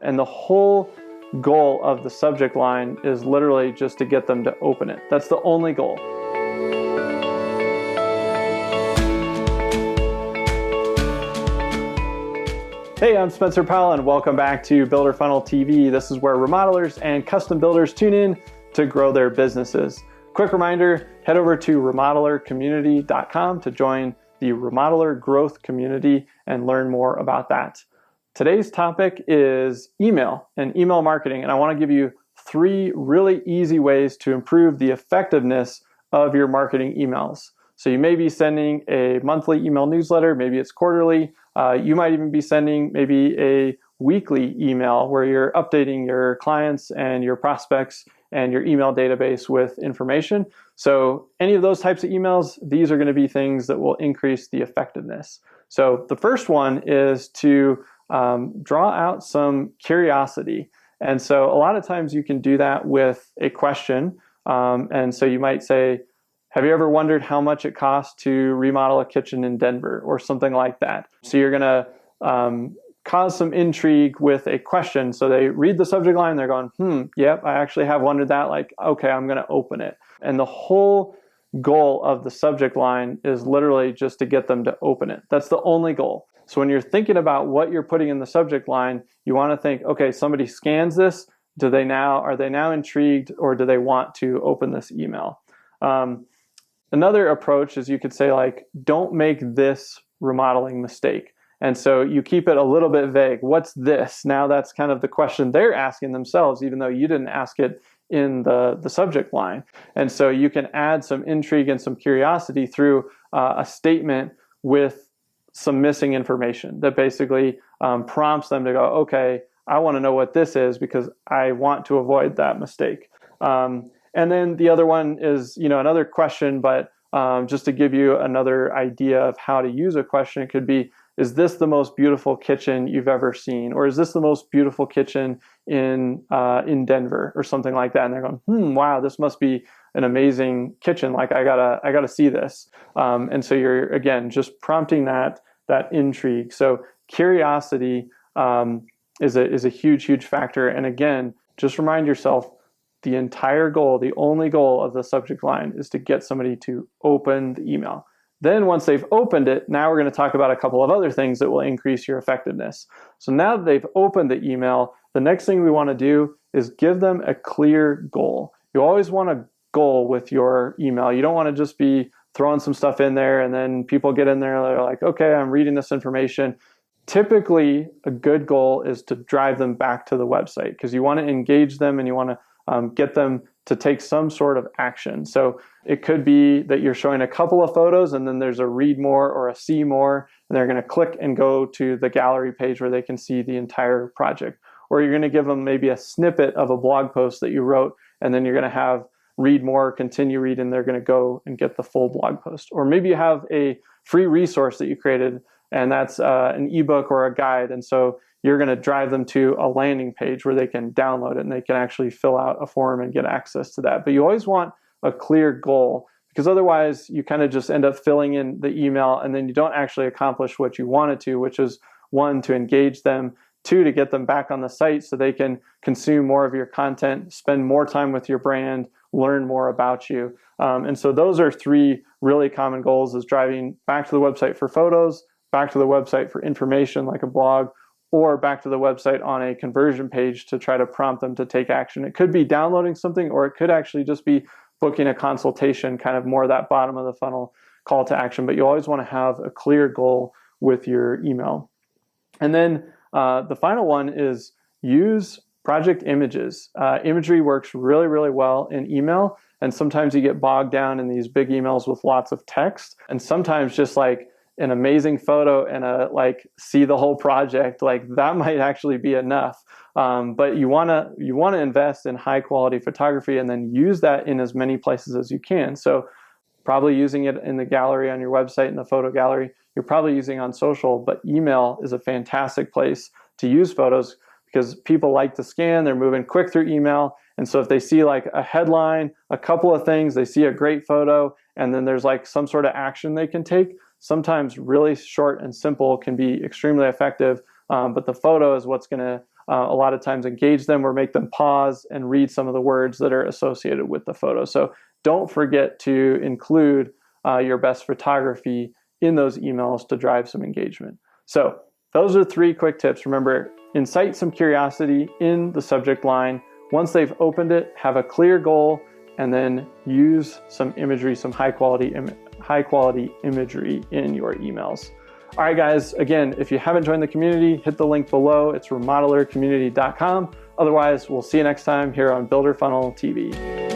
And the whole goal of the subject line is literally just to get them to open it. That's the only goal. Hey, I'm Spencer Powell and welcome back to Builder Funnel TV. This is where remodelers and custom builders tune in to grow their businesses. Quick reminder, head over to remodelercommunity.com to join the Remodeler Growth Community and learn more about that. Today's topic is email and email marketing, and I want to give you 3 really easy ways to improve the effectiveness of your marketing emails. So you may be sending a monthly email newsletter, maybe it's quarterly. You might even be sending maybe a weekly email where you're updating your clients and your prospects and your email database with information. So any of those types of emails, these are going to be things that will increase the effectiveness. So the first one is to draw out some curiosity. And so a lot of times you can do that with a question. And so you might say, have you ever wondered how much it costs to remodel a kitchen in Denver or something like that? So you're going to cause some intrigue with a question. So they read the subject line, they're going, yep, I actually have wondered that. Like, okay, I'm going to open it. And the whole goal of the subject line is literally just to get them to open it. That's the only goal. So when you're thinking about what you're putting in the subject line, you want to think, okay, somebody scans this. Are they now intrigued, or do they want to open this email? Another approach is you could say, like, don't make this remodeling mistake. And so you keep it a little bit vague. What's this? Now that's kind of the question they're asking themselves, even though you didn't ask it in the subject line. And so you can add some intrigue and some curiosity through a statement with some missing information that basically prompts them to go, okay, I want to know what this is because I want to avoid that mistake. And then the other one is, another question, but just to give you another idea of how to use a question, it could be, is this the most beautiful kitchen you've ever seen? Or is this the most beautiful kitchen in Denver or something like that? And they're going, wow, this must be an amazing kitchen. Like, I gotta see this. And so you're, again, just prompting that intrigue. So curiosity is a huge factor. And again, just remind yourself, the entire goal, the only goal of the subject line is to get somebody to open the email. Then once they've opened it, now we're going to talk about a couple of other things that will increase your effectiveness. So now that they've opened the email, the next thing we want to do is give them a clear goal. You always want a goal with your email. You don't want to just be throwing some stuff in there and then people get in there, they're like, okay, I'm reading this information. Typically, a good goal is to drive them back to the website because you want to engage them and you want to get them to take some sort of action. So it could be that you're showing a couple of photos and then there's a read more or a see more, and they're going to click and go to the gallery page where they can see the entire project. Or you're going to give them maybe a snippet of a blog post that you wrote, and then you're going to have read more, continue read, and they're going to go and get the full blog post. Or maybe you have a free resource that you created, and that's an ebook or a guide. And so you're going to drive them to a landing page where they can download it and they can actually fill out a form and get access to that. But you always want a clear goal, because otherwise you kind of just end up filling in the email and then you don't actually accomplish what you wanted to, which is 1, to engage them, 2, to get them back on the site so they can consume more of your content, spend more time with your brand, learn more about you. And so those are 3 really common goals: is driving back to the website for photos, back to the website for information like a blog, or back to the website on a conversion page to try to prompt them to take action. It could be downloading something, or it could actually just be booking a consultation, kind of more that bottom of the funnel call to action. But you always want to have a clear goal with your email. And then the final one is use project images. Imagery works really well in email. And sometimes you get bogged down in these big emails with lots of text. And sometimes just like an amazing photo and see the whole project, like that might actually be enough. But you want to invest in high quality photography and then use that in as many places as you can. So probably using it in the gallery on your website, in the photo gallery, you're probably using on social, but email is a fantastic place to use photos because people like to scan, they're moving quick through email. And so if they see like a headline, a couple of things, they see a great photo, and then there's like some sort of action they can take, sometimes really short and simple can be extremely effective. But the photo is what's going to a lot of times engage them or make them pause and read some of the words that are associated with the photo. So don't forget to include your best photography in those emails to drive some engagement. So those are 3 quick tips. Remember, incite some curiosity in the subject line. Once they've opened it, have a clear goal, and then use some imagery, some high quality imagery in your emails. All right, guys, again, if you haven't joined the community, hit the link below. It's remodelercommunity.com. Otherwise, we'll see you next time here on Builder Funnel TV.